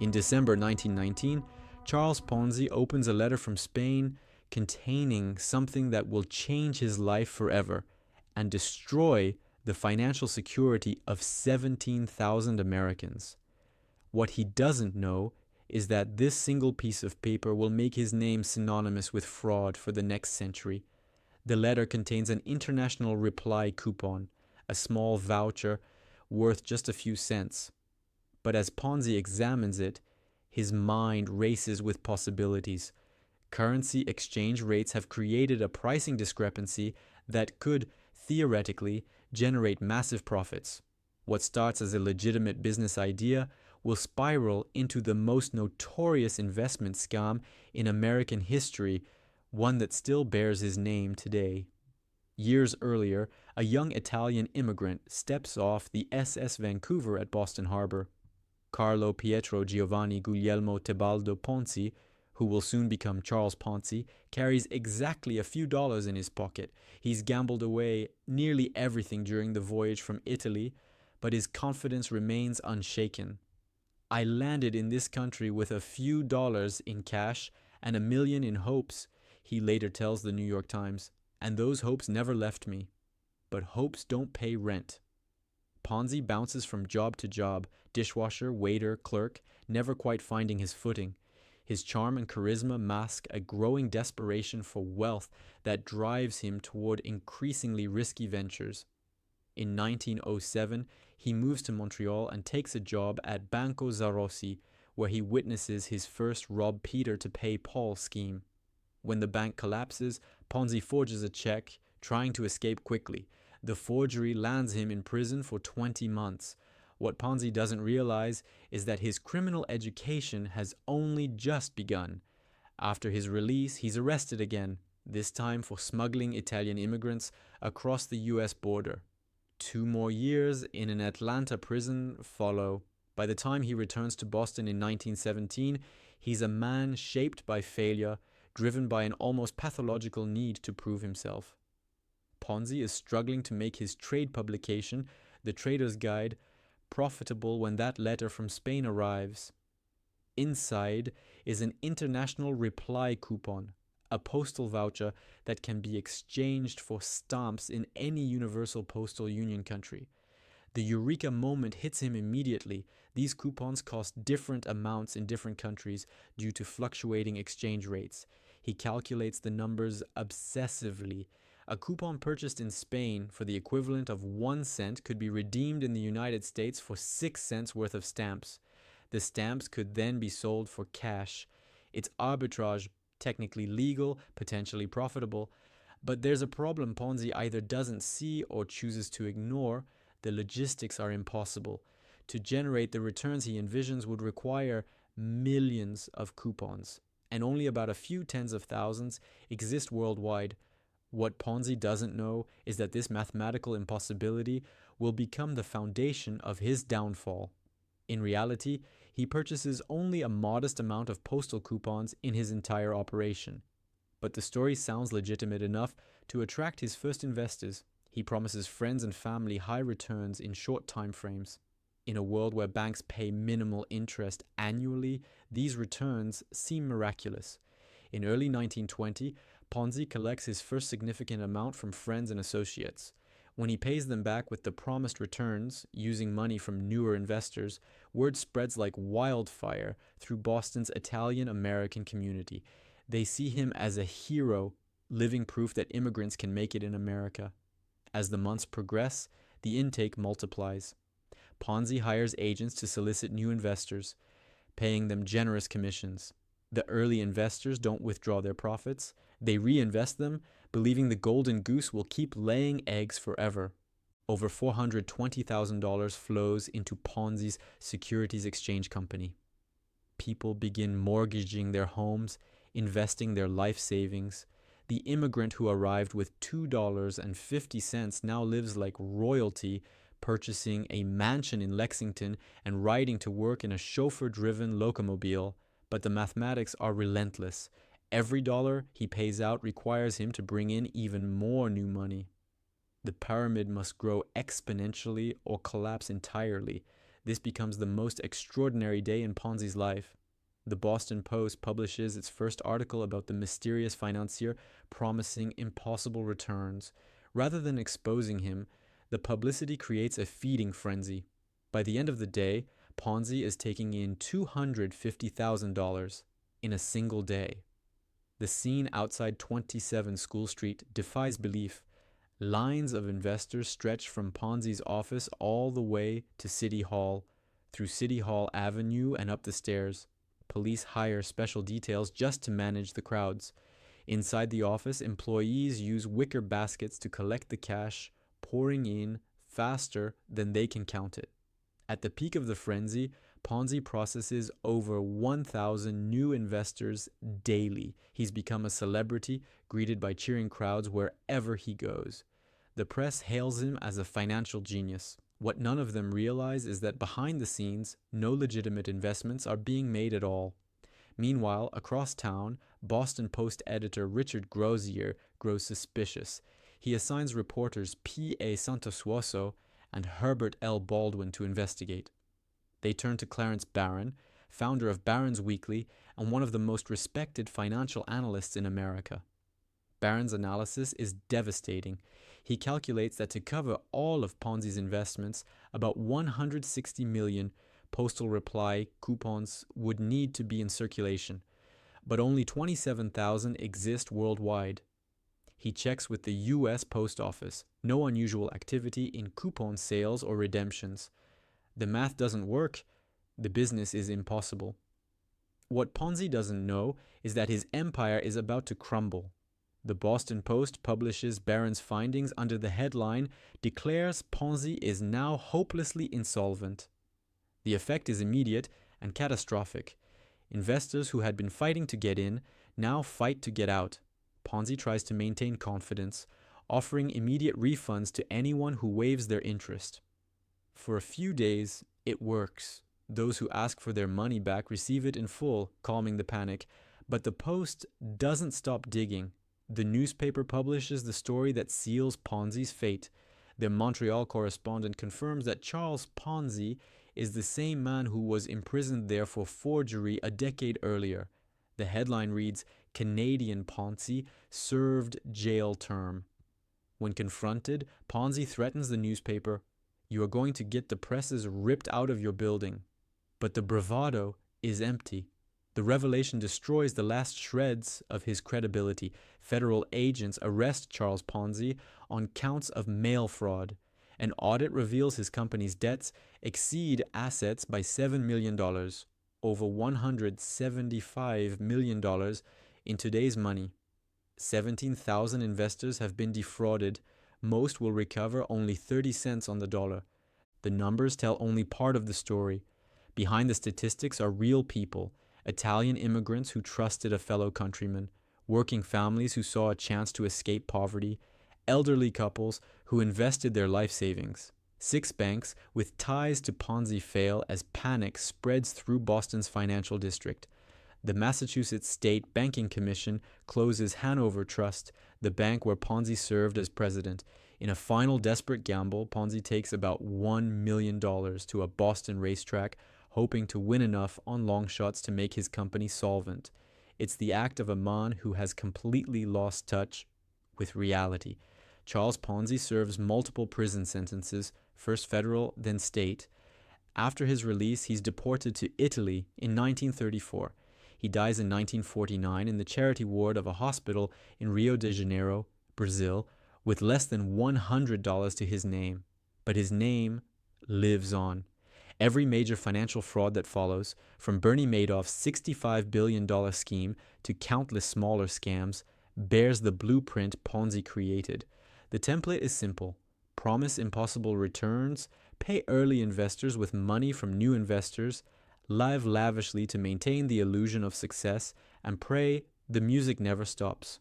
In December 1919, Charles Ponzi opens a letter from Spain containing something that will change his life forever and destroy the financial security of 17,000 Americans. What he doesn't know is that this single piece of paper will make his name synonymous with fraud for the next century. The letter contains an international reply coupon, a small voucher worth just a few cents. But as Ponzi examines it, his mind races with possibilities. Currency exchange rates have created a pricing discrepancy that could, theoretically, generate massive profits. What starts as a legitimate business idea will spiral into the most notorious investment scam in American history, one that still bears his name today. Years earlier, a young Italian immigrant steps off the SS Vancouver at Boston Harbor. Carlo Pietro Giovanni Guglielmo Tebaldo Ponzi, who will soon become Charles Ponzi, carries exactly a few dollars in his pocket. He's gambled away nearly everything during the voyage from Italy, but his confidence remains unshaken. "I landed in this country with a few dollars in cash and $1 million in hopes," he later tells the New York Times, "and those hopes never left me. But hopes don't pay rent." Ponzi bounces from job to job, dishwasher, waiter, clerk, never quite finding his footing. His charm and charisma mask a growing desperation for wealth that drives him toward increasingly risky ventures. In 1907, he moves to Montreal and takes a job at Banco Zarossi, where he witnesses his first rob Peter to pay Paul scheme. When the bank collapses, Ponzi forges a check, trying to escape quickly. The forgery lands him in prison for 20 months. What Ponzi doesn't realize is that his criminal education has only just begun. After his release, he's arrested again, this time for smuggling Italian immigrants across the US border. 2 more years in an Atlanta prison follow. By the time he returns to Boston in 1917, he's a man shaped by failure, driven by an almost pathological need to prove himself. Ponzi is struggling to make his trade publication, The Trader's Guide, profitable when that letter from Spain arrives. Inside is an international reply coupon, a postal voucher that can be exchanged for stamps in any universal postal union country. The eureka moment hits him immediately. These coupons cost different amounts in different countries due to fluctuating exchange rates. He calculates the numbers obsessively. A coupon purchased in Spain for the equivalent of 1 cent could be redeemed in the United States for 6 cents worth of stamps. The stamps could then be sold for cash. It's arbitrage, technically legal, potentially profitable. But there's a problem Ponzi either doesn't see or chooses to ignore. The logistics are impossible. To generate the returns he envisions would require millions of coupons, and only about a few tens of thousands exist worldwide. What Ponzi doesn't know is that this mathematical impossibility will become the foundation of his downfall. In reality, he purchases only a modest amount of postal coupons in his entire operation. But the story sounds legitimate enough to attract his first investors. He promises friends and family high returns in short time frames. In a world where banks pay minimal interest annually, these returns seem miraculous. In early 1920, Ponzi collects his first significant amount from friends and associates. When he pays them back with the promised returns, using money from newer investors, word spreads like wildfire through Boston's Italian-American community. They see him as a hero, living proof that immigrants can make it in America. As the months progress, the intake multiplies. Ponzi hires agents to solicit new investors, paying them generous commissions. The early investors don't withdraw their profits. They reinvest them, believing the golden goose will keep laying eggs forever. Over $420,000 flows into Ponzi's Securities Exchange Company. People begin mortgaging their homes, investing their life savings. The immigrant who arrived with $2.50 now lives like royalty, purchasing a mansion in Lexington and riding to work in a chauffeur-driven locomobile. But the mathematics are relentless. Every dollar he pays out requires him to bring in even more new money. The pyramid must grow exponentially or collapse entirely. This becomes the most extraordinary day in Ponzi's life. The Boston Post publishes its first article about the mysterious financier promising impossible returns. Rather than exposing him, the publicity creates a feeding frenzy. By the end of the day, Ponzi is taking in $250,000 in a single day. The scene outside 27 School Street defies belief. Lines of investors stretch from Ponzi's office all the way to City Hall, through City Hall Avenue and up the stairs. Police hire special details just to manage the crowds. Inside the office, employees use wicker baskets to collect the cash, pouring in faster than they can count it. At the peak of the frenzy, Ponzi processes over 1,000 new investors daily. He's become a celebrity, greeted by cheering crowds wherever he goes. The press hails him as a financial genius. What none of them realize is that behind the scenes, no legitimate investments are being made at all. Meanwhile, across town, Boston Post editor Richard Grozier grows suspicious. He assigns reporters P.A. Santosuoso and Herbert L. Baldwin to investigate. They turn to Clarence Barron, founder of Barron's Weekly and one of the most respected financial analysts in America. Barron's analysis is devastating. He calculates that to cover all of Ponzi's investments, about 160 million postal reply coupons would need to be in circulation, but only 27,000 exist worldwide. He checks with the U.S. Post Office. No unusual activity in coupon sales or redemptions. The math doesn't work. The business is impossible. What Ponzi doesn't know is that his empire is about to crumble. The Boston Post publishes Barron's findings under the headline, "Declares Ponzi is now hopelessly insolvent." The effect is immediate and catastrophic. Investors who had been fighting to get in now fight to get out. Ponzi tries to maintain confidence, offering immediate refunds to anyone who waives their interest. For a few days, it works. Those who ask for their money back receive it in full, calming the panic. But the Post doesn't stop digging. The newspaper publishes the story that seals Ponzi's fate. Their Montreal correspondent confirms that Charles Ponzi is the same man who was imprisoned there for forgery a decade earlier. The headline reads, "Canadian Ponzi served jail term." When confronted, Ponzi threatens the newspaper, "You are going to get the presses ripped out of your building." But the bravado is empty. The revelation destroys the last shreds of his credibility. Federal agents arrest Charles Ponzi on counts of mail fraud. An audit reveals his company's debts exceed assets by $7 million, over $175 million in today's money. 17,000 investors have been defrauded. Most will recover only 30 cents on the dollar. The numbers tell only part of the story. Behind the statistics are real people, Italian immigrants who trusted a fellow countryman, working families who saw a chance to escape poverty, elderly couples who invested their life savings. 6 banks with ties to Ponzi fail as panic spreads through Boston's financial district. The Massachusetts State Banking Commission closes Hanover Trust, the bank where Ponzi served as president. In a final desperate gamble, Ponzi takes about $1 million to a Boston racetrack, hoping to win enough on long shots to make his company solvent. It's the act of a man who has completely lost touch with reality. Charles Ponzi serves multiple prison sentences, first federal, then state. After his release, he's deported to Italy in 1934. He dies in 1949 in the charity ward of a hospital in Rio de Janeiro, Brazil, with less than $100 to his name. But his name lives on. Every major financial fraud that follows, from Bernie Madoff's $65 billion scheme to countless smaller scams, bears the blueprint Ponzi created. The template is simple. Promise impossible returns, pay early investors with money from new investors, live lavishly to maintain the illusion of success, and pray the music never stops.